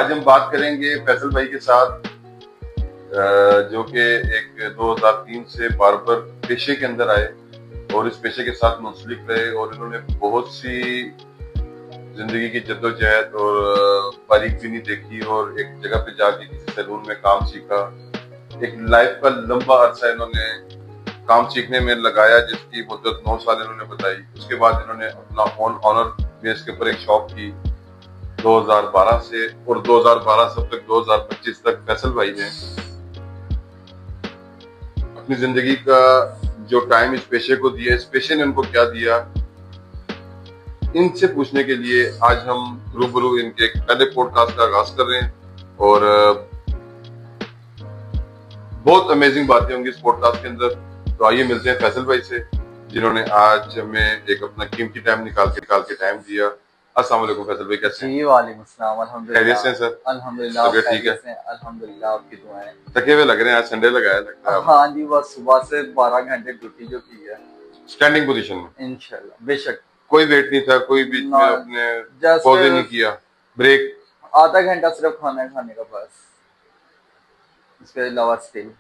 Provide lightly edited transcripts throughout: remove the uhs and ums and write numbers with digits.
आज हम बात करेंगे फैसल भाई के साथ, जो कि एक 2003 से बार्बर पेशे के अंदर आए और इस पेशे के साथ मुंसलिक रहे और इन्होंने बहुत सी जिंदगी की जद्दोजहद और बारीक बीनी देखी और एक जगह पे जाके किसी सैलून में काम सीखा। एक लाइफ का लंबा अरसा इन्होंने काम सीखने में लगाया, जिसकी मुद्दत 9 साल इन्होंने बताई। उसके बाद इन्होंने अपना ऑनर बेस के ऊपर एक शॉप की 2012 से, और 2012 से अब तक 2025 तक फैसल भाई ने अपनी जिंदगी का जो टाइम इस पेशे को दिया, इस पेशे ने उनको क्या दिया, इनसे पूछने के लिए आज हम रूबरू इनके पहले पॉडकास्ट का आगाज कर रहे हैं। और बहुत अमेजिंग बातें होंगी इस पॉडकास्ट के अंदर। तो आइए मिलते हैं फैसल भाई से, जिन्होंने आज हमें एक अपना कीमती टाइम निकाल के टाइम दिया। अस्सलाम वालेकुम फैसल भाई, कैसे हैं? जी वालेकुम अस्सलाम, अल्हम्दुलिल्लाह। खैरियत से हैं सर? अल्हम्दुलिल्लाह, तबीयत ठीक है? अल्हम्दुलिल्लाह, आपकी दुआएं। थके हुए लग रहे हैं, आज संडे लगाया लगता है। हाँ जी, बस सुबह से 12 घंटे ड्यूटी जो की है। स्टैंडिंग पोजीशन में इंशाल्लाह, बेशक। कोई वेट नहीं था, कोई बीच में अपने पौधे नहीं किया, ब्रेक? आधा घंटा सिर्फ खाना खाने का बस, इसके अलावा स्टिल।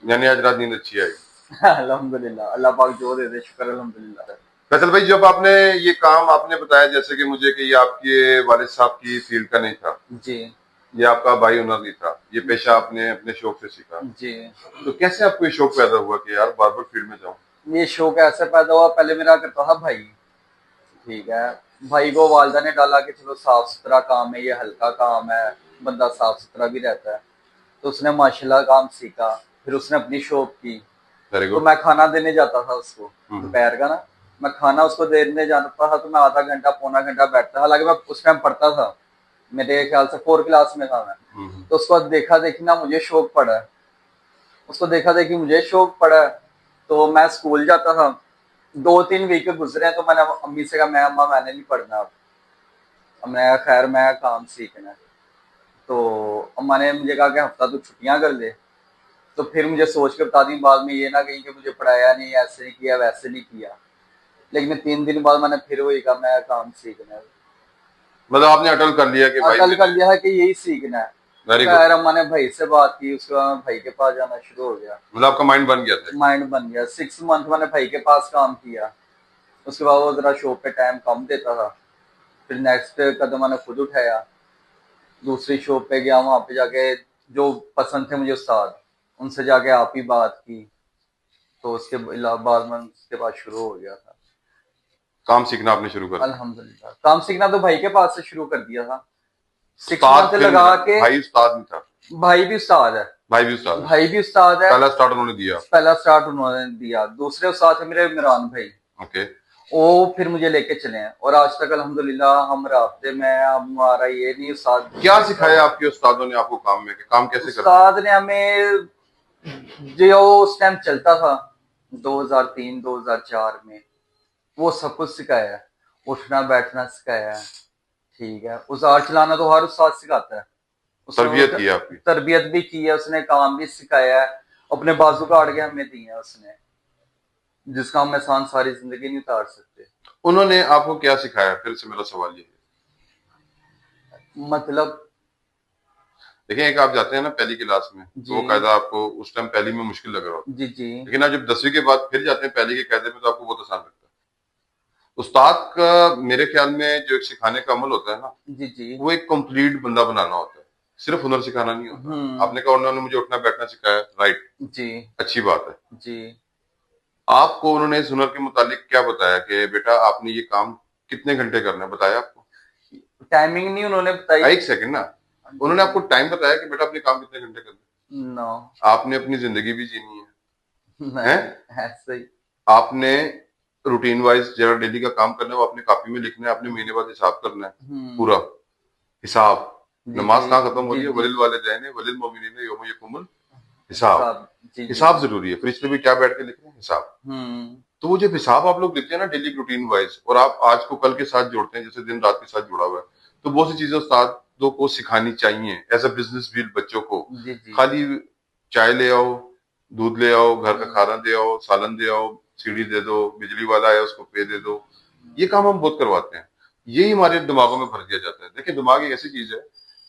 यानी आज रात नींद अच्छी आई? अल्हम्दुलिल्लाह, अल्लाह पाक जो दे दे, शुक्र अल्हम्दुलिल्लाह। फैसल भाई, जब आपने ये काम आपने बताया जैसे कि मुझे कि ये आपके वालिद साहब की फील्ड का नहीं था जी, ये आपका भाई हुनर नहीं था, ये पेशा आपने अपने शौक से सीखा जी। तो कैसे आपको ये शौक पैदा हुआ कि यार बार्बर फील्ड में जाऊं? ये शौक ऐसे पैदा हुआ, पहले मेरा करता था भाई, ठीक है। भाई को वालदा ने डाला कि चलो साफ सुथरा काम है, ये हल्का काम है, बंदा साफ सुथरा भी रहता है। तो उसने माशाल्लाह काम सीखा, फिर उसने अपनी शॉप की। तो मैं खाना देने जाता था उसको, दोपहर का ना, मैं खाना उसको देने जाता था। तो मैं आधा घंटा पौना घंटा बैठता, हालांकि मैं उस टाइम पढ़ता था, मेरे ख्याल से 4 क्लास में था मैं। तो उसको देखा देखी ना मुझे शौक पड़ा, तो मैं स्कूल जाता था। 2-3 वीक गुजरे तो मैंने अम्मी से कहा, मैं अम्मा मैंने नहीं पढ़ना अब मैंने कहा खैर मैं काम सीखना है। तो अम्मा ने मुझे कहा कि हफ्ता तू छुट्टियां कर ले। तो फिर मुझे सोच के बता दी बाद में, ये ना कहीं कि मुझे पढ़ाया नहीं, ऐसे नहीं किया वैसे नहीं किया। लेकिन 3 दिन बाद मैंने फिर वही कहा मैं काम सीखना है। मतलब आपने अटल कर लिया कि भाई अटल कर लिया है कि यही सीखना है। खैर अम्मा ने भाई से बात की, उसके बाद भाई के पास जाना शुरू हो गया। मतलब आपका माइंड बन गया था? माइंड बन गया। 6 मंथ मैंने भाई के पास काम किया। उसके बाद वो जरा शॉप पे टाइम कम देता था। फिर नेक्स्ट कदम मैंने खुद उठाया, दूसरी शॉप पे गया, वहां पे जाके जो पसंद थे मुझे उस्ताद, उनसे जाके आप ही बात की। तो उसके बाद में उसके बाद शुरू हो गया था काम सीखना। आपने शुरू कर दिया? अल्हम्दुलिल्लाह। काम सीखना तो भाई के पास से शुरू कर दिया था। 6 उस्ताद मंथ फिर लगा के। भाई उस्ताद नहीं था? भाई भी उस्ताद है। भाई भी उस्ताद है? भाई भी उस्ताद है। पहला स्टार्ट उन्होंने दिया? पहला स्टार्ट उन्होंने दिया। दूसरे उस्ताद थे मेरे इमरान भाई। ओके। वो फिर मुझे लेके चले हैं और आज तक अल्हम्दुलिल्लाह हम राब्ते में। हमारा ये नहीं, उस्ताद क्या सिखाया आपके उस्तादों ने आपको काम में, काम कैसे करते? उस्ताद ने हमें जो उस टाइम चलता था 2003-2004 में, वो सब कुछ सिखाया है। उठना बैठना सिखाया है, ठीक है। औजार चलाना तो हर उस्ताद सिखाता है। तरबियत की आपकी? तरबियत भी की है उसने, काम भी सिखाया है। अपने बाजू काट के हमें दिए हैं उसने, जिसका हम इंसान सारी जिंदगी नहीं उतार सकते। उन्होंने आपको क्या सिखाया? फिर से मेरा सवाल ये है, मतलब देखिए, एक आप जाते हैं ना पहली क्लास में, तो वो कायदा आपको उस टाइम पहली में मुश्किल लग रहा होता है। जी जी। लेकिन आप जब 10वीं के बाद फिर जाते हैं पहली के कायदे में, तो आपको बहुत आसान लगता है। उस्ताद का मेरे ख्याल में जो एक सिखाने का अमल होता है ना, जी जी, वो एक कंप्लीट बंदा बनाना होता है, सिर्फ हुनर सिखाना नहीं होता। आपने कहा उन्होंने मुझे उठना बैठना सिखाया, राइट जी, अच्छी बात है। जी। आपको उन्होंने इस हुनर के मुतालिक क्या बताया कि बेटा आपने ये काम कितने घंटे करना है, बताया आपको? टाइमिंग नहीं उन्होंने बताई। एक सेकंड ना, उन्होंने आपको टाइम बताया कि बेटा अपने काम कितने घंटे करना है? नो। आपने अपनी जिंदगी भी जीनी है? ऐसे ही आपने रूटीन वाइज जरा डेली का काम करना है, वो अपने कॉपी में लिखना है, अपने महीने बाद हिसाब करना है, पूरा हिसाब। नमाज कहाँ खत्म हो रही है? वलिल वालिदैन वलिल मोमिनीन यौम यकुमुल हिसाब। हिसाब जरूरी है। फरिश्ते भी क्या बैठ के लिख रहे हैं? हिसाब। तो वो जब हिसाब आप लोग लिखते हैं ना डेली रूटीन वाइज, और आप आज को कल के साथ जोड़ते हैं, जैसे दिन रात के साथ जुड़ा हुआ है, तो बहुत सी चीजें उस्तादों को सिखानी चाहिए एज अ बिजनेस भी बच्चों को। खाली चाय ले आओ, दूध ले आओ, घर का खाना दे आओ, सालन दे आओ, सीढ़ी दे दो, बिजली वाला है उसको पे दे दो, ये काम हम बहुत करवाते हैं। यही हमारे दिमागों में भर दिया जाता है। देखिए, दिमाग एक ऐसी चीज है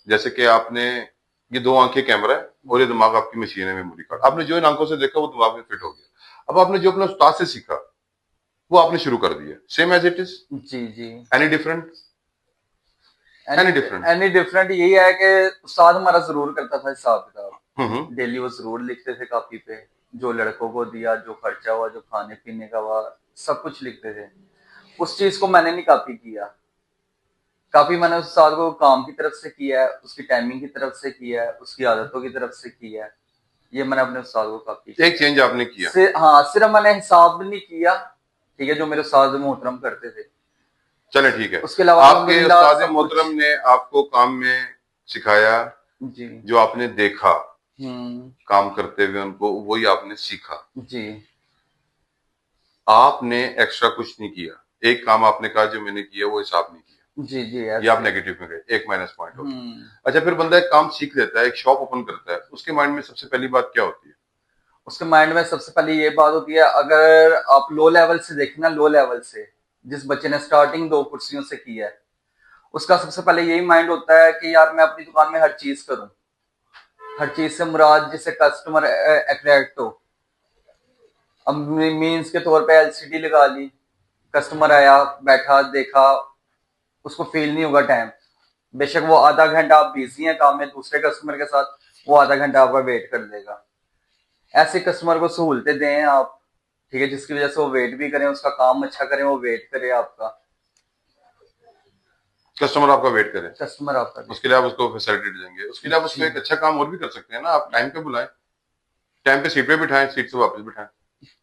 जैसे कि आपने ये दो आंखें कैमरा है और ये दिमाग आपकी मशीन है मेमोरी कार्ड। आपने जो इन आंखों से देखा वो दिमाग में फिट हो गया। अब आपने जो अपने उस्ताद से सीखा वो आपने शुरू कर दिया, सेम एज इट इज। जी जी। Any different? Any different? Any different यही है कि उस्ताद हमारा जरूर करता था हिसाब किताब, हम्म। डेली वो जरूर लिखते थे कॉपी पे, जो लड़कों को दिया, जो खर्चा हुआ, जो खाने पीने का हुआ, सब कुछ लिखते थे। उस चीज को मैंने नहीं कॉपी किया। काफी मैंने उस उस्ताद को काम की तरफ से किया है, उसकी टाइमिंग की तरफ से किया है, उसकी आदतों की तरफ से किया है। ये मैंने अपने उस्ताद को कॉपी किया। एक चेंज आपने किया। हाँ, सिर्फ मैंने हिसाब नहीं किया, ठीक है, जो मेरे उस्ताद मोहतरम करते थे। चले ठीक है। उसके अलावा आपके उस्ताद मोहतरम ने आपको काम में सिखाया, जी, जो आपने देखा काम करते हुए उनको, वही आपने सीखा जी। आपने एक्स्ट्रा कुछ नहीं किया। एक काम आपने कहा जो मैंने किया वो हिसाब नहीं किया। जी जी, ये आप नेगेटिव में गए, एक माइनस पॉइंट हो गया। अच्छा, फिर बंदा एक काम सीख लेता है, एक शॉप ओपन करता है, उसके माइंड में सबसे पहली बात क्या होती है? उसके माइंड में सबसे पहले ये बात होती है, अगर आप लो लेवल से देखें ना, लो लेवल से जिस बच्चे ने स्टार्टिंग 2 कुर्सियों से की है, उसका सबसे पहले यही माइंड होता है कि यार मैं अपनी दुकान में हर चीज करूं। हर चीज से मुराद जिससे कस्टमर अट्रैक्ट हो। अब मीन्स के तौर पे एलसीडी लगा ली, कस्टमर आया, बैठा, देखा, उसको फील नहीं होगा टाइम। बेशक वो आधा घंटा आप बिजी हैं काम में दूसरे कस्टमर के साथ, वो आधा घंटा आपका वेट कर लेगा। ऐसे कस्टमर को सहूलतें दें आप, ठीक है, जिसकी वजह से वो वेट भी करें, उसका काम अच्छा करें, वो वेट करे आपका, कस्टमर आपका वेट करे, कस्टमर आपका। उसके लिए आप उसको फैसिलिटी देंगे, उसके लिए आप उसको एक अच्छा काम और भी कर सकते हैं ना। आप टाइम पे बुलाएं, टाइम पे सीट पे बिठाएं, सीट से वापस बिठाएं।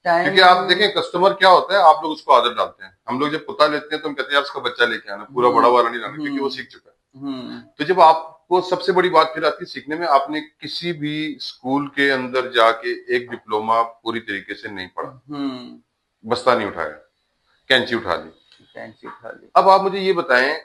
क्योंकि आप देखें कस्टमर क्या होता है, आप लोग उसको आदत डालते हैं। हम लोग जब कुत्ता लेते हैं तो हम कहते हैं यार उसका बच्चा लेके आना, पूरा बड़ा वाला नहीं लाना, क्योंकि वो सीख चुका है। तो जब आपको सबसे बड़ी बात फिर आती है सीखने में, आपने किसी भी स्कूल के अंदर जाके एक डिप्लोमा पूरी तरीके से नहीं पढ़ा, बस्ता नहीं उठाया, कैंची उठा ली। अब आप मुझे ये बताएं,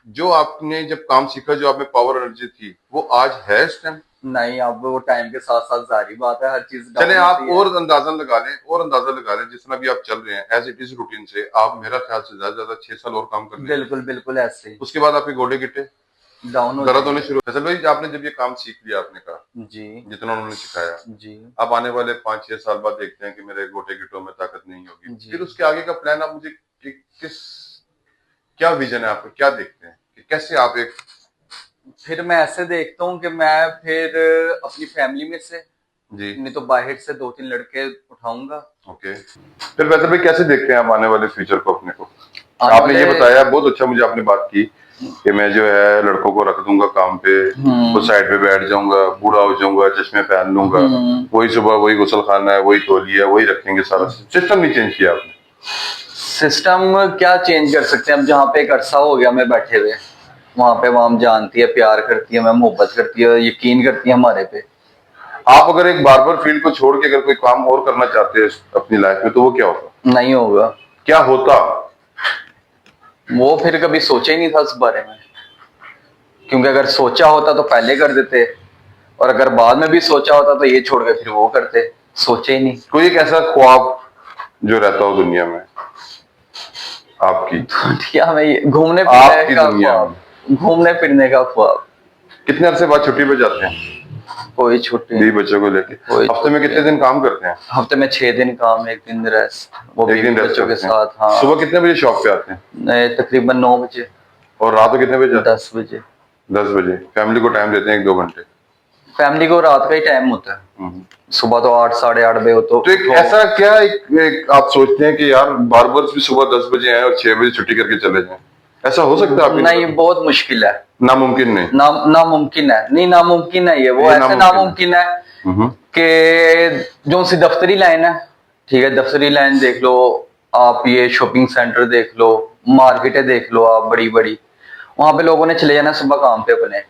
जो आपने जब काम सीखा, जो आप में पावर एनर्जी थी, वो आज है इस टाइम? नहीं, अब वो टाइम के साथ साथ जारी बात है, हर चीज चले आप और अंदाजा लगा लें, जिस तरह भी आप चल रहे हैं एज इट इज रूटीन से, आप मेरा ख्याल से ज्यादा 6 साल और काम कर लेंगे। बिल्कुल बिल्कुल ऐसे। उसके बाद आपके गोडे गिट्टे डाउन हो, दर्द होने शुरू। फैसल भाई, आपने जब ये काम सीख लिया, आपने कहा जी, जितना उन्होंने सिखाया जी, आप आने वाले 5-6 साल बाद देखते हैं कि मेरे गोटे गिट्टों में ताकत नहीं होगी, फिर उसके आगे का प्लान आप मुझे क्या विजन है आपका, क्या देखते हैं कि कैसे आप एक? फिर मैं ऐसे देखता हूँ कि मैं फिर अपनी फैमिली में से जी, नहीं तो बाहर से 2-3 लड़के उठाऊंगा। ओके। फिर वैसे भाई कैसे देखते हैं आप आने वाले फ्यूचर को अपने को? आपने ये बताया, बहुत अच्छा मुझे आपने बात की कि मैं जो है लड़कों को रख दूंगा काम पे, वो साइड पे बैठ जाऊंगा, बूढ़ा हो जाऊंगा, चश्मे पहन लूंगा, वही सुबह वही गुसल खाना है, वही तौलिया, वही रखेंगे, सारा सिस्टम नहीं चेंज किया आपने? सिस्टम क्या चेंज कर सकते हैं? अब जहाँ पे एक अरसा हो गया मैं बैठे हुए, वहां पे वहां जानती है, प्यार करती है, मैं मोहब्बत करती है, यकीन करती है हमारे पे। आप अगर एक बार्बर फील्ड को छोड़ के अगर कोई काम और करना चाहते हैं अपनी लाइफ में, तो वो क्या होगा? नहीं होगा। क्या होता? वो फिर कभी सोचा ही नहीं था उस बारे में, क्योंकि अगर सोचा होता तो पहले कर देते, और अगर बाद में भी सोचा होता तो ये छोड़ के फिर वो करते। सोचे ही नहीं। कोई एक ऐसा ख्वाब जो रहता हो दुनिया में आपकी? दुनिया में घूमने फिरने का ख्वाब, घूमने फिरने का ख्वाब। कितने अरसे बाद छुट्टी पे जाते हैं? कोई छुट्टी, 20 बच्चों को लेके। हफ्ते में कितने दिन काम करते हैं? हफ्ते में 6 दिन काम, 1 दिन रेस्ट, वो भी बच्चों के साथ। हाँ। सुबह कितने बजे शॉप पे आते हैं? तकरीबन 9 बजे। और रात को कितने बजे? 10 बजे। 10 बजे। फैमिली को टाइम देते हैं 1-2 घंटे? फैमिली को रात का ही टाइम होता है, सुबह तो 8-8:30 बजे हो तो एक ऐसा क्या एक आप सोचते हैं कि यार बार्बर्स भी सुबह 10 बजे आए और 6 बजे छुट्टी करके चले जाएं, ऐसा हो सकता है? नहीं, बहुत मुश्किल है। नामुमकिन नहीं? नामुमकिन है, नहीं नामुमकिन है, ये वो ऐसे नामुमकिन है कि जो सी दफ्तरी लाइन है, ठीक है, दफ्तरी लाइन देख लो आप, ये शॉपिंग सेंटर देख लो, मार्केटें देख लो आप बड़ी बड़ी, वहां पे लोगों ने चले जाना सुबह काम पे अपने,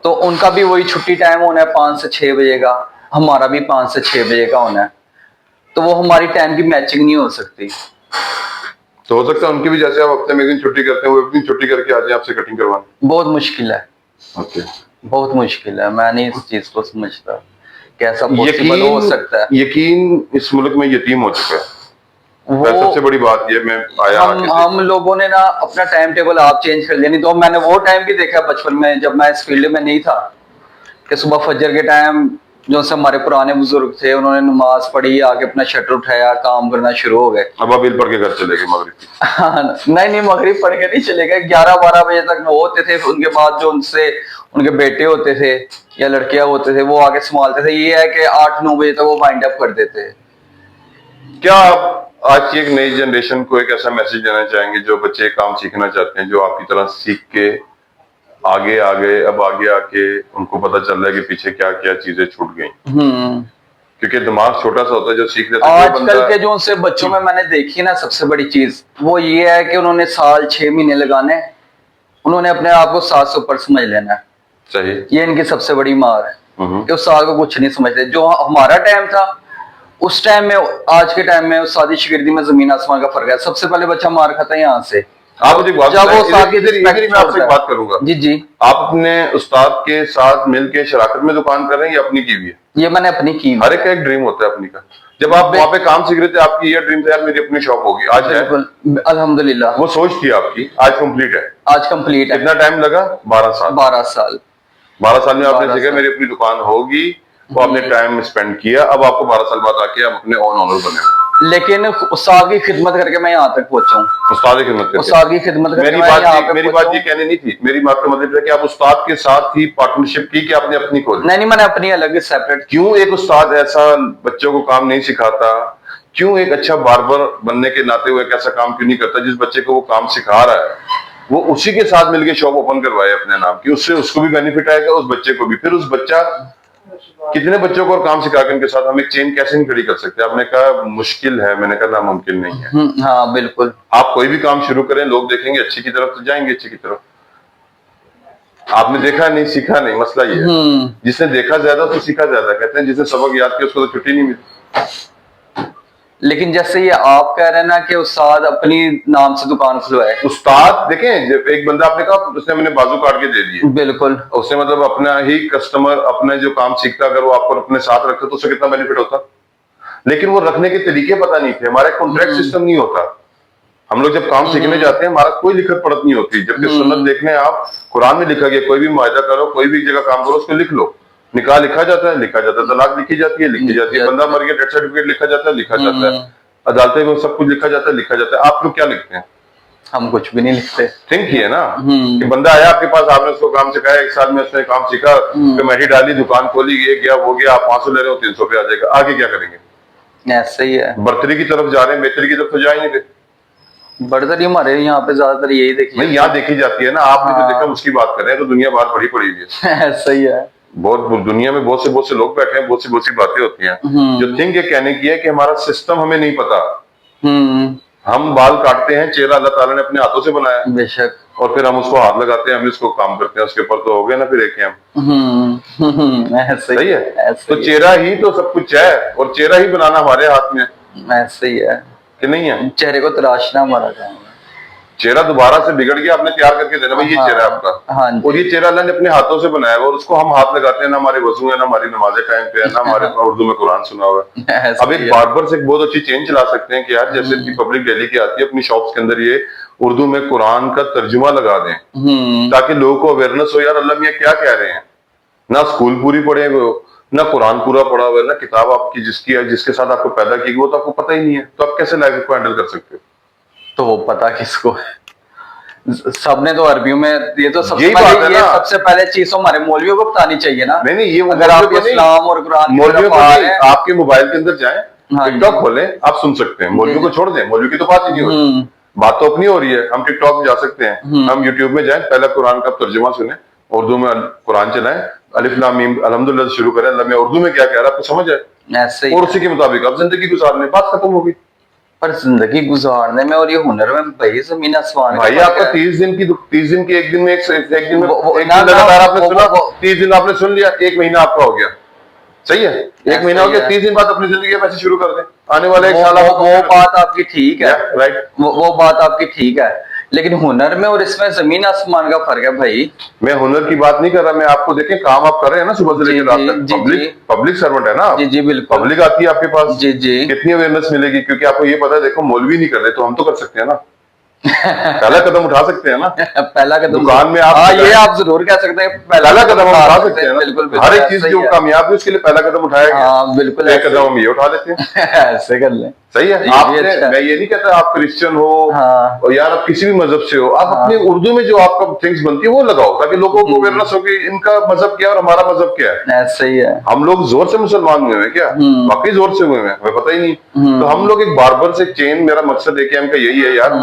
तो उनका भी वही छुट्टी टाइम होना है 5 से 6 बजे का, हमारा भी 5 से 6 बजे का होना है, तो वो हमारी टाइम की मैचिंग नहीं हो सकती। तो हो सकता है उनकी भी, जैसे आप हफ्ते में एक दिन छुट्टी करते हैं, वो एक दिन छुट्टी करके आ जाए आपसे कटिंग करवाने? बहुत मुश्किल है। ओके, बहुत मुश्किल है। मैं नहीं इस चीज को समझता कैसा पॉसिबल हो सकता है। यकीन इस मुल्क में यतीम हो चुका है। वो सबसे बड़ी बात ये मैं आया हम लोगों ने ना अपना टाइम टेबल आप चेंज कर लिया, नहीं तो मैंने वो टाइम भी देखा बचपन में जब मैं इस फील्ड में नहीं था कि सुबह फजर के टाइम जो से हमारे पुराने बुजुर्ग थे उन्होंने नमाज पढ़ी, आके अपना शटर उठाया, काम करना शुरू हो गए। अब आप बिल पढ़ के घर चले गए मगरिब? नहीं मगरिब पढ़ के नहीं चले गए, 11-12 बजे तक वो होते थे, उनके बाद जो उनसे उनके बेटे होते थे या लड़कियां होते थे वो आगे संभालते थे। ये है कि 8-9 बजे तक वो वाइंड अप कर देते। क्या आप आज की एक नई जनरेशन को एक ऐसा मैसेज देना चाहेंगे जो बच्चे काम सीखना चाहते हैं, जो आपकी तरह सीख के आगे आ गए, अब आगे आके उनको पता चल रहा है कि पीछे क्या क्या चीजें छूट गई? क्योंकि दिमाग छोटा सा होता है जो सीख लेता है। आजकल के जो उनसे बच्चों में मैंने देखी ना सबसे बड़ी चीज वो ये है कि उन्होंने साल 6 महीने लगाने, उन्होंने अपने आप को 7 से ऊपर समझ लेना है। सही, ये इनकी सबसे बड़ी मार है कि उस साल को कुछ नहीं समझते। जो हमारा टाइम था उस टाइम में आज के टाइम में उस शादी शिगिर्दी में जमीन आसमान का फर्क है। सबसे पहले बच्चा मार खाता है यहाँ से। आप मुझे बात जब वो मैं आपसे बात करूंगा। जी जी। आप अपने उस्ताद के साथ मिलके शराकत में दुकान कर रहे हैं या अपनी की हुई है? ये मैंने अपनी की। हर एक का एक ड्रीम होता है अपनी का। जब आप वहां पे काम सीख रहे थे आपकी ये ड्रीम था यार मेरी अपनी शॉप होगी, आज है? अल्हम्दुलिल्लाह। वो सोच थी आपकी, आज कंप्लीट है। आज कंप्लीट है। कितना टाइम लगा? 12 साल। 12 साल। 12 साल में आपने सीखा मेरी अपनी दुकान होगी, वो आपने टाइम स्पेंड किया। अब आपको 12 साल बाद आके आप अपने ओन ऑनर बने। लेकिन उस्ताद की खिदमत करके मैं यहाँ तक पहुंचा हूँ। उस्ताद की खिदमत करके? उस्ताद की खिदमत करके मेरी बात ये कहनी नहीं थी। मेरी बात का मतलब है कि आप उस्ताद के साथ ही पार्टनरशिप की कि आपने अपनी खोली? नहीं मैंने अपनी अलग सेपरेट। क्यों एक उस्ताद ऐसा बच्चों को काम नहीं सिखाता? क्यों एक अच्छा बार्बर बनने के नाते वो एक ऐसा काम क्यों नहीं करता जिस बच्चे को वो काम सिखा रहा है वो उसी के साथ मिलकर शॉप ओपन करवाए अपने नाम की? उससे उसको भी बेनिफिट आएगा, उस बच्चे को भी। फिर उस बच्चा कितने बच्चों को और काम सिखा के उनके साथ हम एक चेन कैसे नहीं खड़ी कर सकते? आपने कहा मुश्किल है, मैंने कहा नामुमकिन नहीं है। हाँ बिल्कुल। आप कोई भी काम शुरू करें लोग देखेंगे अच्छी की तरफ तो जाएंगे अच्छी की तरफ। आपने देखा नहीं सीखा नहीं, मसला ये है। जिसने देखा ज्यादा तो सीखा ज्यादा। कहते हैं जिसने सबक याद किया उसको तो छुट्टी नहीं मिलती। लेकिन जैसे ये आप कह रहे हैं ना कि उस्ताद अपनी नाम से दुकान खुलवाए। उस्ताद देखें, एक बंदा आपने कहा उसने मैंने बाजू काट के दे दिए। बिल्कुल। उसने मतलब अपना ही कस्टमर अपने जो काम सीखता अगर वो आपको अपने साथ रखता तो उससे कितना बेनिफिट होता। लेकिन वो रखने के तरीके पता नहीं थे, हमारा कॉन्ट्रैक्ट सिस्टम नहीं होता। हम लोग जब काम सीखने जाते हैं हमारा कोई लिखत पढ़त नहीं होती। जबकि सुन्नत देखने आप कुरान में लिखा गया कोई भी मुआहदा करो, कोई भी जगह काम करो उसको लिख लो। निकाह लिखा जाता है, लिखा जाता है। तलाक लिखी जाती है, लिखी जाती है। बंदा मर गया डेथ सर्टिफिकेट लिखा जाता है, लिखा जाता है। अदालतें में सब कुछ लिखा जाता है, लिखा जाता है। आप लोग क्या लिखते हैं? हम कुछ भी नहीं लिखते। थिंक किए ना कि बंदा आया आपके पास, आपने उसको काम सिखाया, 1 साल में उसने काम सीखा, कमेटी डाली, दुकान खोली, ये गया वो गया, आप 500 ले रहे हो 300 पे आ जाएगा। आगे क्या करेंगे? ऐसा ही है। बर्तरी की तरफ जा रहे हैं, बेहतरी की तरफ तो जा ही नहीं रहे। बर्तरी हमारे यहाँ पे ज्यादातर यही देखी नहीं, यहाँ देखी जाती है ना। आपने जो देखा उसकी बात कर रहे हैं, तो दुनिया बाहर पड़ी पड़ी हुई है। ऐसा ही है। बहुत दुनिया में बहुत से लोग बैठे हैं, बहुत सी बातें होती हैं। जो थिंक ये कहने की है कि हमारा सिस्टम हमें नहीं पता। हम बाल काटते हैं, चेहरा अल्लाह ताला ने अपने हाथों से बनाया बेशक, और फिर हम उसको हाथ लगाते हैं, हम इसको काम करते हैं, उसके ऊपर तो हो गए ना फिर एक हम। सही है। तो चेहरा ही तो सब कुछ है और चेहरा ही बनाना हमारे हाथ में। ऐसे ही है कि नहीं है? चेहरे को तराशना हमारा काम है। चेहरा दोबारा से बिगड़ गया, आपने तैयार करके देना भाई ये चेहरा है आपका। हाँ। और ये चेहरा अल्लाह ने अपने हाथों से बनाया और उसको हम हाथ लगाते हैं। ना हमारे वजू है, ना हमारी नमाज़ें टाइम पे है, ना हमारे उर्दू में कुरान सुना हुआ है। अब एक बार्बर से एक बहुत अच्छी चेन चला सकते हैं कि यार जैसे कि पब्लिक डेली की आती है अपनी शॉप्स के अंदर ये उर्दू में कुरान का तर्जुमा लगा दें ताकि लोगों को अवेयरनेस हो यार अल्लाह मियां क्या कह रहे हैं। ना स्कूल पूरी पढ़े हो, ना कुरान पूरा पढ़ा हुआ है, ना किताब आपकी जिसकी है जिसके साथ आपको पैदा की वो तो आपको पता ही नहीं है। तो आप कैसे लाइफ को हैंडल कर सकते हो? तो वो पता किसको है? सबने तो अरबियों में ये तो सबसे पहले चीज तो हमारे मौलवियों को बतानी चाहिए ना। नहीं ये अगर आप इस्लाम और कुरान मौलवियों को आपके मोबाइल के अंदर जाएं, टिकटॉक खोलें, आप सुन सकते हैं। मौलवियों को छोड़ दें, मौलवी की तो बात ही नहीं हो रही, बात तो अपनी हो रही है। हम टिकटॉक में जा सकते हैं, हम यूट्यूब में जाएं, पहला कुरान का तर्जुमा सुने, उर्दू में कुरान चलाएं, अलिफ लाम मीम अल्हम्दुलिल्लाह शुरू करें, अल्लाह में उर्दू में क्या कह रहा है आपको समझ आए और उसी के मुताबिक आप जिंदगी गुजारने, बात खत्म हो गई। पर जिंदगी गुजारने में और ये हुनर में भाई जमीन आसमान भाई आपका 30 दिन की एक दिन में एक दिन लगातार आपने सुना, 30 दिन आपने सुन लिया, 1 महीना आपका हो गया। सही है, 1 महीना हो गया, 30 दिन बाद अपनी जिंदगी वैसे शुरू कर दें। आने वाले 1 साल वो बात आपकी ठीक है, राइट, वो बात आपकी ठीक है लेकिन हुनर में और इसमें जमीन आसमान का फर्क है भाई। मैं हुनर की बात नहीं कर रहा, मैं आपको देखें काम आप कर रहे हैं ना सुबह से जी, लेकर रात जी, तक, जी, पब्लिक पब्लिक सर्वेंट है ना आप। जी जी बिल्कुल। पब्लिक आती है आपके पास, जी जी कितनी अवेयरनेस मिलेगी, क्योंकि आपको ये पता है देखो मौलवी नहीं कर रहे तो हम तो कर सकते हैं ना। पहला कदम उठा सकते हैं ना। पहला कदम दुकान में आप हाँ ये आप जरूर कह सकते हैं, पहला कदम हम उठा सकते हैं ना। बिल्कुल हर एक बिल्कुल, चीज ऐसा जो ही है। कामयाब है उसके लिए पहला कदम उठाया गया। हाँ बिल्कुल एक ऐसे कदम हम ये उठा लेते हैं। ऐसे कर लें। सही है। ये आपने भी अच्छा। मैं ये नहीं कहता आप क्रिश्चियन हो हाँ और यार आप किसी भी मजहब से हो, आप हाँ अपने उर्दू में जो आपका थिंग्स बनती है वो लगाओ, ताकि लोगों को अवेयरनेस हो कि इनका मजहब क्या है और हमारा मजहब क्या है। ऐसे ही है। हम लोग जोर से मुसलमान हुए हैं क्या? वाकई जोर से हुए हैं, हमें पता ही नहीं। तो हम लोग एक बार्बर से चेन, मेरा मकसद AKM का यही है यार,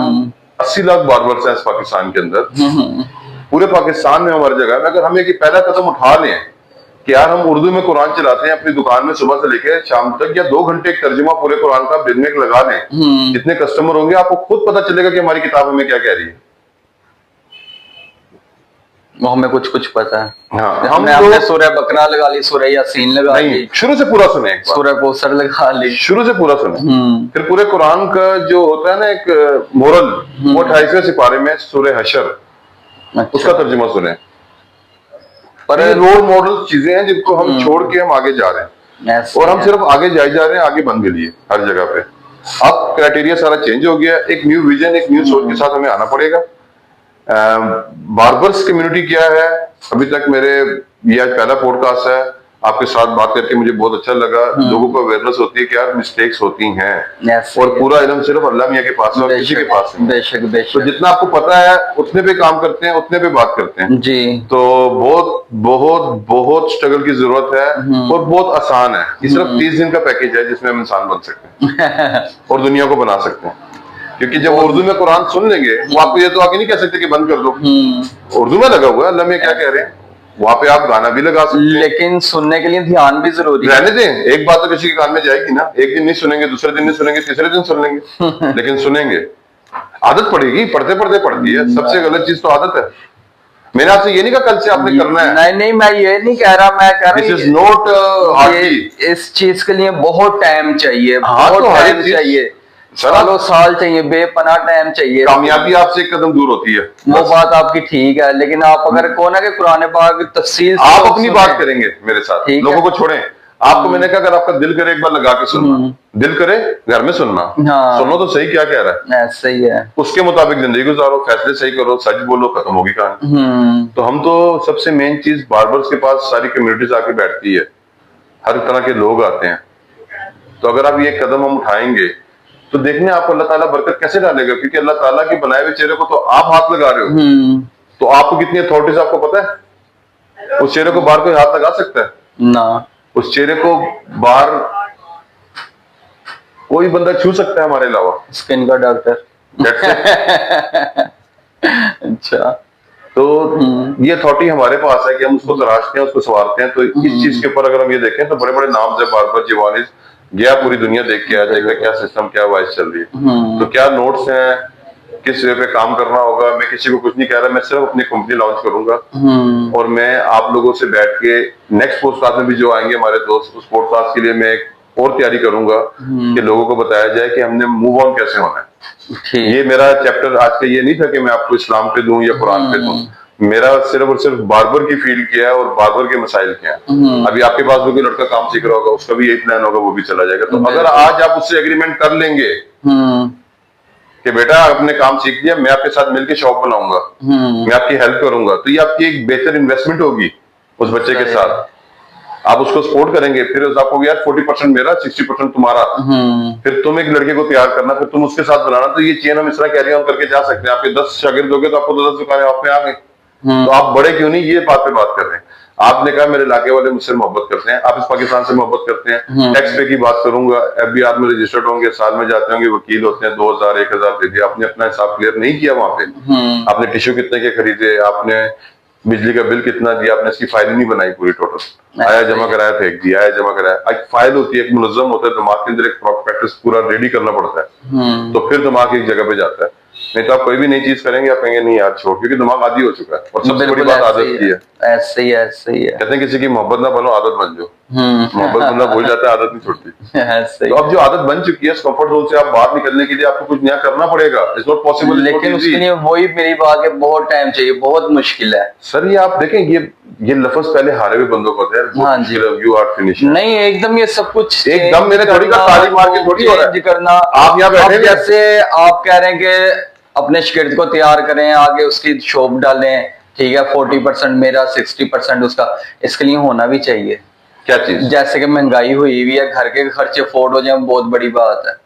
80 लाख बार्बर्स हैं इस पाकिस्तान के अंदर, पूरे पाकिस्तान में हमारी जगह है। अगर हम एक पहला कदम उठा लें कि यार हम उर्दू में कुरान चलाते हैं अपनी दुकान में सुबह से लेकर शाम तक, या 2 घंटे एक तर्जुमा पूरे कुरान का दिन में लगा लें, कितने कस्टमर होंगे, आपको खुद पता चलेगा कि हमारी किताब हमें क्या कह रही है। वो हमें कुछ कुछ पता है। हाँ, हमने सूरह बकरा लगा ली, सूरह यासीन लगा ली, शुरू से पूरा सुने, एक सूरह कौसर लगा ली, शुरू से पूरा सुने। फिर पूरे कुरान का जो होता है ना एक मोरल, वो 28वें सिपारे में सूरह हशर, उसका तर्जुमा सुने। पर ये रोल मॉडल चीजें हैं जिनको हम छोड़ के हम आगे जा रहे हैं, और हम सिर्फ आगे जाए जा रहे हैं, आगे बन के लिए हर जगह पे। अब क्राइटेरिया सारा चेंज हो गया, एक न्यू विजन, एक न्यू सोच के साथ हमें आना पड़ेगा। बार्बर्स कम्युनिटी क्या है, अभी तक मेरे ये आज पहला पॉडकास्ट है, आपके साथ बात करके मुझे बहुत अच्छा लगा। लोगों को अवेयरनेस होती है कि यार मिस्टेक्स होती हैं, और पूरा इल्म सिर्फ अल्लाह मियां के पास है और किसी के पास नहीं। बेशक बेशक। तो जितना आपको पता है उतने पे काम करते हैं, उतने पे बात करते हैं जी। तो बहुत बहुत बहुत स्ट्रगल की जरूरत है, और बहुत आसान है। ये सिर्फ 30 दिन का पैकेज है जिसमें हम इंसान बन सकते हैं और दुनिया को बना सकते हैं। क्योंकि जब उर्दू में कुरान सुन लेंगे, वो आपको ये तो आगे नहीं कह सकते कि बंद कर दो, उर्दू में लगा हुआ है, अल्लाह में क्या कह रहे हैं, वहां पे आप गाना भी लगा सकते हैं। लेकिन सुनने के लिए ध्यान भी जरूरी है। रहने दें, एक बात तो किसी के कान में जाएगी ना, एक दिन नहीं सुनेंगे, दूसरे दिन नहीं सुनेंगे, तीसरे दिन सुन लेंगे, लेकिन सुनेंगे। आदत पड़ेगी, पढ़ते पढ़ते पड़ती है। सबसे गलत चीज तो आदत है। मैंने आपसे ये नहीं कहा कल से आपने करना है, नहीं नहीं मैं ये नहीं कह रहा, मैं कह रहा दिस इज नॉट हार्डली। इस चीज के लिए बहुत टाइम चाहिए, हाँ, बहुत तो हर टाइम एक चीज- चाहिए, सर, सालों साल चाहिए, बेपनाह टाइम चाहिए। कामयाबी आपसे एक कदम दूर होती है। वो बात आपकी ठीक है, लेकिन आप अगर को ना कि कुरान पाक की तफसील से आप लोग अपनी सुने। बात करेंगे मेरे साथ, ठीक लोगों है। को छोड़ें। आपको मैंने कहा अगर आपका दिल करे एक बार लगा के सुनना, दिल करे घर में सुनना, हाँ। सुनो तो सही क्या कह रहा है, सही है, उसके मुताबिक जिंदगी गुजारो, फैसले सही करो, सच बोलो, खत्म होगी कहानी। तो हम तो सबसे मेन चीज, बार्बर्स के पास सारी कम्युनिटीज आके बैठती है, हर तरह के लोग आते हैं। तो अगर आप ये कदम हम उठाएंगे तो देखने आपको अल्लाह ताला बरकत कैसे डालेगा, क्योंकि अल्लाह ताला के बनाए हुए चेहरे को तो आप हाथ लगा रहे हो, तो आपको कितनी अथॉरिटीज आपको पता है। उस चेहरे को बाहर कोई हाथ लगा सकता है ना, उस उस चेहरे को बाहर कोई बंदा छू सकता है हमारे अलावा, स्किन का डॉक्टर। That's it। अच्छा, तो ये अथॉरिटी हमारे पास है कि हम उसको तराशते हैं, उसको संवारते हैं। तो इस चीज के ऊपर अगर हम ये देखें तो बड़े बड़े नाम से बार्बर जिवानिस गया, पूरी दुनिया देख के आ जाएगा क्या सिस्टम, क्या वाइस चल रही है, तो क्या नोट्स हैं, किस वे पे काम करना होगा। मैं किसी को कुछ नहीं कह रहा, मैं सिर्फ अपनी कंपनी लॉन्च करूंगा, और मैं आप लोगों से बैठ के नेक्स्ट पॉडकास्ट में भी जो आएंगे हमारे दोस्त, उस पॉडकास्ट के लिए मैं एक और तैयारी करूंगा कि लोगों को बताया जाए कि हमने मूव ऑन कैसे होना है। ये मेरा चैप्टर आज का ये नहीं था कि मैं आपको इस्लाम पे दूं या कुरान पे दूं, मेरा सिर्फ और सिर्फ बार्बर की फील्ड क्या है और बार्बर के मसाइल क्या है। अभी आपके पास भी कोई लड़का काम सीख रहा होगा, उसका भी यही प्लान होगा, वो भी चला जाएगा। तो अगर आज आप उससे एग्रीमेंट कर लेंगे कि बेटा आपने काम सीख लिया, मैं आपके साथ मिलकर शॉप बनाऊंगा, मैं आपकी हेल्प करूंगा, तो ये आपकी एक बेहतर इन्वेस्टमेंट होगी उस बच्चे के साथ। आप उसको सपोर्ट करेंगे, फिर आपको यार 40% मेरा, 60% तुम्हारा, फिर तुम एक लड़के को तैयार करना, फिर तुम उसके साथ बनाना। तो ये चेन हम इस तरह कैरी ऑन करके जा सकते हैं। आपके 10 शागिर्द हो गए तो आपको तो 10 दुकानें आप में आ गई, तो आप बड़े क्यों नहीं, ये बात पे बात कर रहे हैं। आपने कहा मेरे इलाके वाले मुझसे मोहब्बत करते हैं, आप इस पाकिस्तान से मोहब्बत करते हैं, टैक्स पे की बात करूंगा, FBR में रजिस्टर्ड होंगे, साल में जाते होंगे, वकील होते हैं, 2000 1000 दे दिया, आपने अपना हिसाब क्लियर नहीं किया वहां पे, आपने टिश्यू कितने के खरीदे, आपने बिजली का बिल कितना दिया, आपने इसकी फाइल नहीं बनाई पूरी टोटल, आया जमा कराया, फेंक दिया, आया जमा कराया। एक फाइल होती है, एक मुनज़्ज़म होता है, दिमाग के अंदर एक प्रॉस्पेक्टस पूरा रेडी करना पड़ता है, तो फिर दिमाग एक जगह पे जाता है। नहीं तो आप कोई भी नई चीज करेंगे आप कहेंगे नहीं यार छोड़, क्योंकि दिमाग आदी हो चुका है। और सबसे बड़ी बात आदत की है। ऐसे ही है। कहते हैं किसी की मोहब्बत ना बनो, आदत बन जाओ। मोहब्बत बंदा भूल जाता है, आदत नहीं छोड़ती। तो अब जो आदत बन चुकी है, इस कंफर्ट जोन से आप बाहर निकलने के लिए आपको कुछ नया करना पड़ेगा। It's not possible. लेकिन उसके लिए वही मेरी बात है, बहुत टाइम चाहिए, बहुत मुश्किल है सर। ये आप देखें, ये लफ्ज पहले हारे हुए बंदों को थे। हाँ जी, यू आर फिनिश। नहीं एकदम ये सब कुछ एकदम मेरे थोड़ी का ताली मार के थोड़ी हो रहा है करना। आप यहाँ बैठे, जैसे आप कह रहे हैं कि अपने शागिर्द को तैयार करें, आगे उसकी शॉप डालें, ठीक है, 40% मेरा 60% उसका, इसके लिए होना भी चाहिए। क्या चीज? जैसे कि महंगाई हुई हुई है, घर के खर्चे अफोर्ड हो जाए, बहुत बड़ी बात है।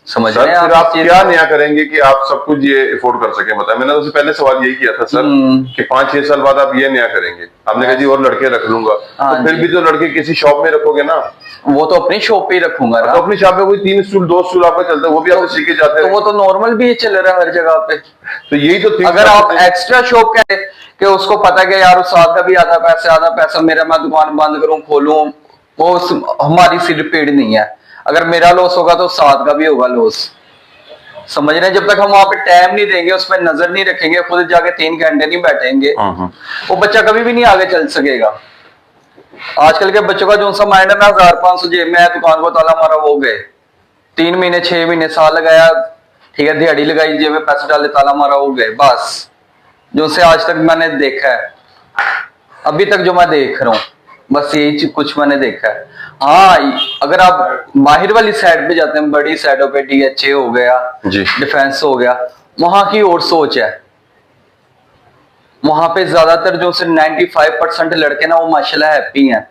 समझ रहे हैं फिर आप क्या नया करेंगे कि आप सब कुछ ये अफोर्ड कर सके? बताया मैंने उससे पहले सवाल यही किया था सर कि 5-6 साल बाद आप ये नया करेंगे। आपने कहा जी और लड़के रख लूंगा। तो फिर भी तो लड़के किसी शॉप में रखोगे ना? वो तो अपनी शॉप पे ही रखूंगा ना। तो अपनी शॉप पे कोई 3 स्टूल 2 स्टूल आपका चलता है, वो भी आप सीखे जाते हैं। तो वो तो नॉर्मल भी चल रहा है हर जगह पे। तो यही तो अगर आप एक्स्ट्रा शॉप करें कि उसको पता है यार उस साथ का भी आधा पैसा मेरा, मैं दुकान बंद करूं खोलूं, वो हमारी सिर पीड़ नहीं है। अगर मेरा लॉस होगा तो साथ का भी होगा लॉस। समझ रहे हैं? जब तक हम वहां पे टाइम नहीं देंगे, उस पर नजर नहीं रखेंगे, खुद जाके 3 घंटे नहीं बैठेंगे, वो बच्चा कभी भी नहीं आगे चल सकेगा। आजकल के बच्चों का जो सा माइंड है ना, 1500 जेब में, दुकान को ताला मारा, वो गए 3 महीने 6 महीने साल लगाया, ठीक है, दिहाड़ी लगाई, जेब में पैसे डाले, ताला मारा, वो गए। बस जो से आज तक मैंने देखा है, अभी तक जो मैं देख रहा हूँ, बस यही कुछ मैंने देखा है। हाँ, अगर आप बाहर वाली साइड पे जाते हैं, बड़ी साइडों पे, DHA हो गया, डिफेंस हो गया, वहां की और सोच है। वहां पे ज्यादातर जो से 95% लड़के ना, वो माशाल्लाह हैप्पी हैं।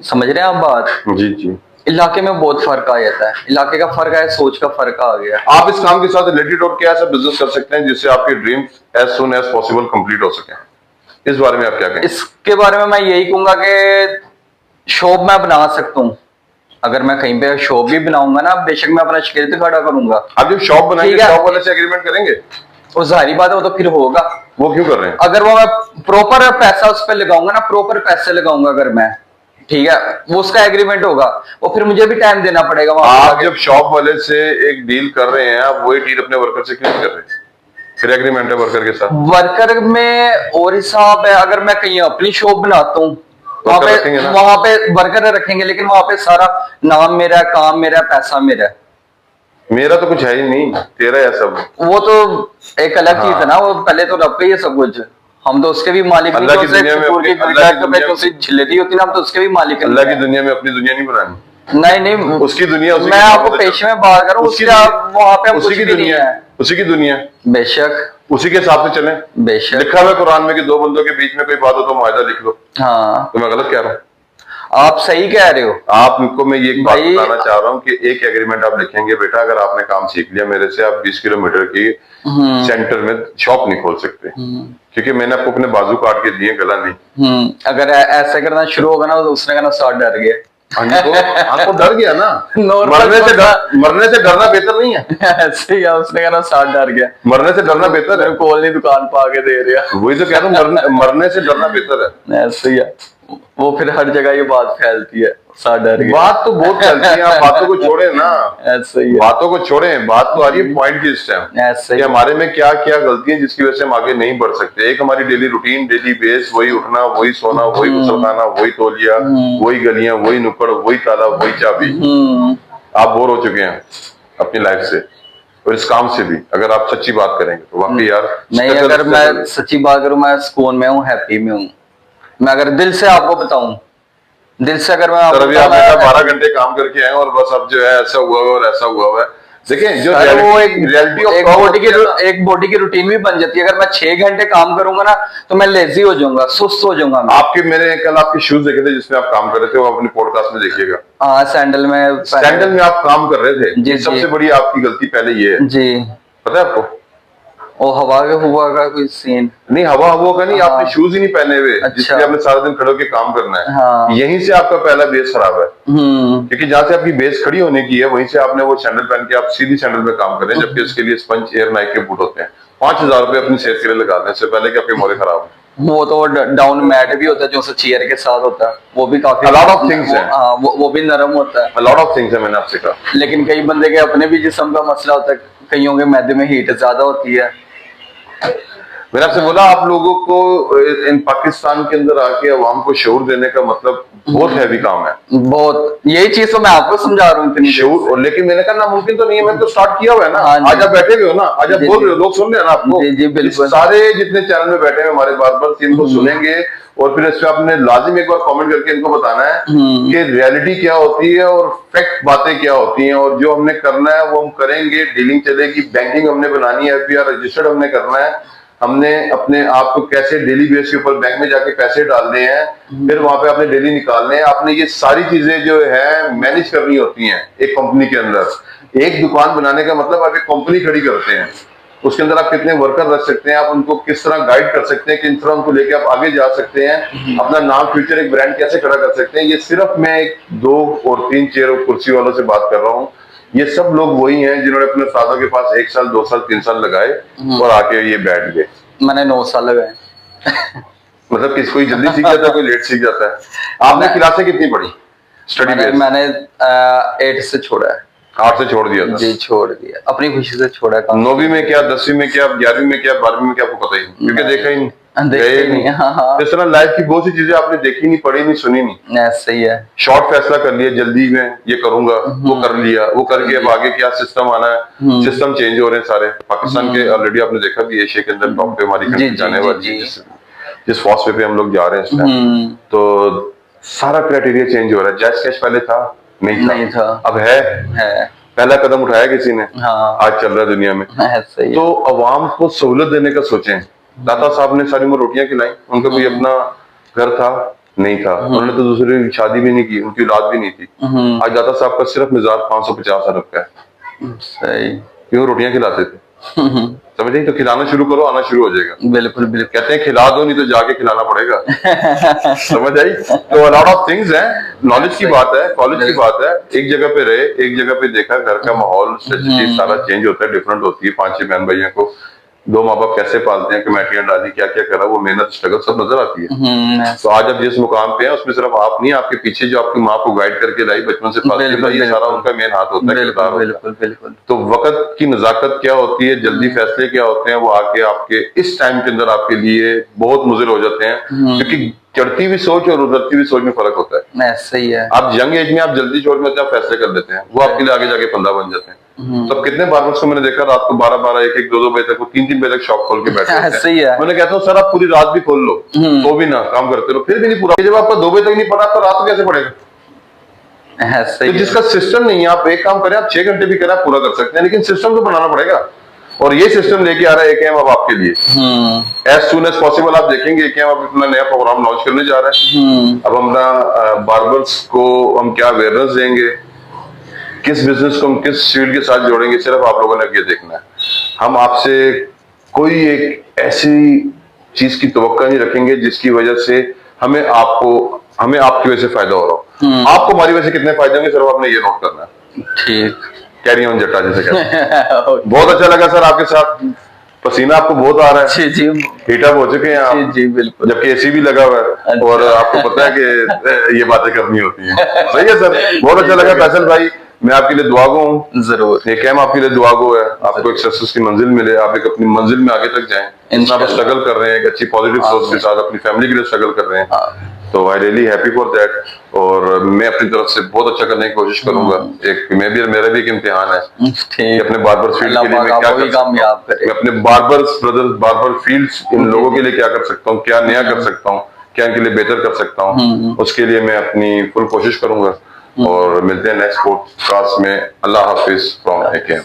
समझ रहे हैं आप बात? जी जी। इलाके में बहुत फर्क आ जाता है, इलाके का फर्क है, सोच का फर्क आ गया। आप इस काम के साथ रिलेटेड और क्या ऐसा बिजनेस कर सकते हैं जिससे आपके dreams as soon as possible complete हो सके? इस बारे में आप क्या कहेंगे? इसके बारे में मैं यही कहूंगा कि शॉप मैं बना सकता हूँ। अगर मैं कहीं पे शॉप भी बनाऊंगा ना, बेशक मैं अपना शागिर्द खड़ा करूंगा। आप जब शॉप बनाएंगे, शॉप वाले से एग्रीमेंट करेंगे? वो जाहिर बात है, वो तो फिर होगा। वो क्यों कर रहे हैं? अगर वो मैं प्रॉपर पैसा उस पर लगाऊंगा ना, प्रॉपर पैसे लगाऊंगा अगर मैं, ठीक है, वो उसका एग्रीमेंट होगा, वो फिर मुझे भी टाइम देना पड़ेगा। आप जब शॉप वाले से एक डील कर रहे हैं, आप वही डील अपने वर्कर से क्यों नहीं कर रहे? फिर एग्रीमेंट है वर्कर के साथ। वर्कर में और हिसाब है, अगर मैं कहीं अपनी शॉप बनाता हूँ, वहां पे वर्कर रखेंगे, लेकिन वहां पे सारा नाम मेरा, काम मेरा, पैसा मेरा। मेरा तो कुछ है ही नहीं, तेरा है सब। वो तो एक अलग चीज है ना, वो पहले तो रब पे ही सब कुछ। हम तो उसके भी मालिक नहीं, होती ना, हम तो उसके भी मालिक। अल्लाह की दुनिया में अपनी दुनिया नहीं बनानी। नहीं, उसकी दुनिया, मैं आपको पेशे में बात करूं, वहां पे उसी की दुनिया है, उसी की दुनिया। बेशक उसी के हिसाब से चलें। बेशक लिखा हुआ कुरान में कि 2 बंदों के बीच में कोई बात हो तो मुआहदा लिख लो। हाँ, तो मैं गलत कह रहा हूँ? आप सही कह रहे हो। आपको मैं ये एक बात बताना चाह रहा हूँ कि एक एग्रीमेंट आप लिखेंगे, बेटा अगर आपने काम सीख लिया मेरे से, आप 20 किलोमीटर की सेंटर में शॉप नहीं खोल सकते, क्योंकि मैंने आपको अपने बाजू काट के दिए, गला नहीं। अगर ऐसा करना शुरू होगा ना, तो उसने कहना साथ डर गया। आपको डर गया ना? मरने से डरना बेहतर नहीं है? ऐसे ही उसने कहना साथ डर गया। मरने से डरना बेहतर है। कोल नहीं दुकान पा के दे रहा, वही तो कह रहा हूँ, मरने से डरना बेहतर है। ऐसे ही है, वो फिर हर जगह ये बात फैलती है, साथ डर गया। बात तो बहुत फैलती है, आप बातों को छोड़े ना। ऐसे ही बातों को छोड़े, बात तो आ रही है पॉइंट की इस टाइम। ऐसे हमारे में क्या क्या गलतियां जिसकी वजह से हम आगे नहीं बढ़ सकते। एक हमारी डेली रूटीन, डेली बेस, वही उठना, वही सोना, वही गुस्ल खाना, वही तौलिया, वही गलियां, वही नुक्कड़, वही ताला, वही चाबी। आप बोर हो चुके हैं अपनी लाइफ से और इस काम से भी। अगर आप सच्ची बात करेंगे तो वाकई यार नहीं, अगर मैं सच्ची बात करूं, मैं सुकून में हूँ, हैप्पी में हूँ। मैं अगर दिल से आपको बताऊं, दिल से अगर मैं अभी आप 12 घंटे काम करके आए और बस अब जो है ऐसा हुआ और ऐसा हुआ है। देखिए जो वो एक बॉडी की रूटीन भी बन जाती है। अगर मैं 6 घंटे काम करूंगा ना, तो मैं लेजी हो जाऊंगा, सुस्त हो जाऊंगा। आपके मैंने कल आपके शूज देखे थे जिसमें आप काम कर रहे थे, वो अपने पॉडकास्ट में देखिएगा। हाँ, सैंडल में आप काम कर रहे थे। सबसे बड़ी आपकी गलती पहले ये है जी, पता है आपको? ओ हवा का कोई सीन नहीं, हवा का नहीं। आपने शूज ही नहीं पहने हुए। अच्छा। जिससे आपने सारा दिन खड़े होकर काम करना है। हाँ। यहीं से आपका पहला बेस खराब है। क्योंकि जहाँ से आपकी बेस खड़ी होने की है, वहीं से आपने वो सैंडल पहन के आप सीधी सैंडल में काम कर रहे हैं, जबकि उसके लिए स्पंज एयर नाइक के बूट होते हैं। 5000 रुपए अपनी सेहत के लिए लगा दें इससे पहले कि आपके मोरे खराब हो। वो तो डाउन मैट भी होता है जो चेयर के साथ होता है, वो भी काफी लॉट ऑफ थिंग्स है। वो भी नरम होता है। लॉट ऑफ थिंग्स है, मैंने आपसे कहा। लेकिन कई बंदे के अपने भी जिस्म का मसला होता है, कईयों के मैदे में हीट ज्यादा होती है। मैंने आपसे बोला आप लोगों को इन पाकिस्तान के अंदर आके अवाम को शऊर देने का मतलब बहुत हैवी काम है। बहुत, यही चीज तो मैं आपको समझा रहा हूँ इतनी शऊर। और लेकिन मैंने कहा नामुमकिन तो नहीं है, मैंने तो स्टार्ट किया हुआ है ना। हाँ आज आप बैठे हुए हो ना, आज आप बोल रहे हो, लोग सुन रहे हैं ना आपको। जी जी बिल्कुल। सारे जितने चैनल में बैठे हैं हमारे बार इनको सुनेंगे और फिर इस पे आपने लाजिम एक बार कमेंट करके इनको बताना है कि रियलिटी क्या होती है और फैक्ट बातें क्या होती हैं, और जो हमने करना है वो हम करेंगे। डीलिंग चलेगी, बैंकिंग हमने बनानी है, एफबीआर रजिस्टर्ड हमने करना है। हमने अपने आप को कैसे डेली बेस के ऊपर बैंक में जाके पैसे डालने हैं, फिर वहां पे आपने डेली निकालने हैं। आपने ये सारी चीजें जो है मैनेज करनी होती हैं एक कंपनी के अंदर। एक दुकान बनाने का मतलब आप एक कंपनी खड़ी करते हैं, उसके अंदर आप कितने वर्कर रख सकते हैं, आप उनको किस तरह गाइड कर सकते हैं, किस तरह उनको लेके आप आगे जा सकते हैं, अपना नाम फ्यूचर एक ब्रांड कैसे खड़ा कर सकते हैं। ये सिर्फ मैं एक 2 और 3 चेयर और कुर्सी वालों से बात कर रहा हूँ। ये सब लोग वही हैं जिन्होंने अपने सालों के पास 1 साल 2 साल 3 साल लगाए और आके ये बैठ गए। मैंने 9 साल लगाए। मतलब किस कोई जल्दी सीख जाता है, कोई लेट सीख जाता है। आपने क्लासें कितनी पढ़ी स्टडी बेस? मैंने 8 से छोड़ा है। 8 से छोड़ दिया था? जी छोड़ दिया, अपनी खुशी से छोड़ा। 9वीं में क्या, 10वीं में क्या, 11वीं में क्या, 12वीं में क्या, आपको पता ही नहीं, क्योंकि देखा ही नहीं, गए नहीं। हाँ। इस तरह लाइफ की बहुत सी चीजें आपने देखी नहीं, पढ़ी नहीं, सुनी नहीं। ऐसा ही है। शॉर्ट फैसला कर लिया जल्दी में, ये करूंगा, वो कर लिया, वो करके अब आगे क्या सिस्टम आना है, सिस्टम चेंज हो रहे हैं सारे। पाकिस्तान के ऑलरेडी आपने देखा भी एशिया के अंदर टॉप पे हमारी कंट्री जाने वाली है, जिस फॉस्ट वे पे हम लोग जा रहे हैं इस टाइम। तो सारा क्राइटेरिया चेंज हो रहा है। जैस कैश पहले था नहीं था, अब है। पहला कदम उठाया किसी ने। हाँ। आज चल रहा है दुनिया में। सही तो अवाम को सहूलत देने का सोचें। दादा साहब ने सारी उम्र रोटियां खिलाई, उनका कोई अपना घर था नहीं था, उन्होंने तो दूसरे की शादी भी नहीं की, उनकी औलाद भी नहीं थी। आज दादा साहब का सिर्फ मिजाज 550 अरब का है। सही। क्यों? रोटियां खिलाते थे। समझे? तो खिलाना शुरू करो, आना शुरू हो जाएगा। बिल्कुल बिल्कुल। कहते हैं खिला दो, नहीं तो जाके खिलाना पड़ेगा। समझ आई? तो लॉट ऑफ थिंग्स हैं, नॉलेज की बात है, कॉलेज की बात है। एक जगह पे रहे, एक जगह पे देखा, घर का माहौल सारा चेंज होता है, डिफरेंट होती है। 5-6 बहन भाइयों को 2 माँ बाप कैसे पालते हैं, कमेटियां डाली, क्या क्या करा, वो मेहनत स्ट्रगल सब नजर आती है। तो आज आप जिस मुकाम पे हैं उसमें सिर्फ आप नहीं, आपके पीछे जो आपकी माँ को गाइड करके लाई, बचपन से पालती लाई, ये सारा उनका मेन हाथ होता है। बिल्कुल। तो वक्त की नजाकत क्या होती है, जल्दी फैसले क्या होते हैं, वो आके आपके इस टाइम के अंदर आपके लिए बहुत मुज़िर हो जाते हैं, क्योंकि चढ़ती हुई सोच और उतरती हुई सोच में फर्क होता है। सही है। आप यंग एज में आप जल्दी छोड़ में आप फैसले कर लेते हैं, वो आपके लिए आगे जाके फंदा बन जाते हैं। तो कितने बार्बर्स को मैंने देखा रात को 12-12, 1-1, 2-2 बजे तक, वो 3-3 बजे तक शॉप खोल के बैठे हैं। सही है। मैंने कहता हूँ सर आप पूरी रात भी खोल लो तो भी ना काम करते रहो, फिर भी नहीं पूरा। जब आपका 2 बजे तक नहीं पड़ा तो रात को कैसे पड़ेगा? तो जिसका सिस्टम नहीं है, आप एक काम करें, आप 6 घंटे भी करें, आप पूरा कर सकते हैं, लेकिन सिस्टम तो बनाना पड़ेगा। और ये सिस्टम लेके आ रहा है AKM अब आपके लिए। एज सुन एज पॉसिबल आप देखेंगे AKM अब अपना नया प्रोग्राम लॉन्च करने जा रहा है। अब अपना बार्बर्स को हम क्या अवेयरनेस देंगे, किस बिजनेस को हम किस फील्ड के साथ जोड़ेंगे, सिर्फ आप लोगों ने ये देखना है। हम आपसे कोई एक ऐसी चीज की तवक्का नहीं रखेंगे जिसकी वजह से हमें आपकी वजह से फायदा हो रहा हो। आपको हमारी वजह से कितने फायदे होंगे सिर्फ आपने ये नोट करना है। ठीक। कैरी ऑन जट्टा जैसे कहते हैं। बहुत अच्छा लगा सर आपके साथ। पसीना आपको बहुत आ रहा है। जी हीटअप हो चुके हैं आप। जी बिल्कुल। जबकि AC भी लगा हुआ है और आपको पता है कि ये बातें करनी होती हैं। सही है सर, बहुत अच्छा लगा फैसल भाई। मैं आपके लिए दुआगो हूँ। जरूर। AKM आपके लिए दुआगो है, आपको एक सक्सेस की मंजिल मिले, आप एक अपनी मंजिल में आगे तक जाएं। इतना आप स्ट्रगल कर रहे हैं, एक अच्छी पॉजिटिव सोच के साथ अपनी फैमिली के लिए स्ट्रगल कर रहे हैं, तो I really happy for that. और मैं अपनी तरफ से बहुत अच्छा करने की कोशिश करूंगा। मेरा भी एक इम्तिहान है कि अपने बार्बर फील्ड के लिए मैं क्या कर सकता हूँ, मैं अपने बार्बर फील्ड इन लोगों के लिए क्या कर सकता हूँ, क्या नया कर सकता हूँ, क्या इनके लिए बेहतर कर सकता हूँ, उसके लिए मैं अपनी फुल कोशिश करूंगा। और मिलते हैं नेक्स्ट पॉडकास्ट में। अल्लाह हाफिज फ्रॉम AKM।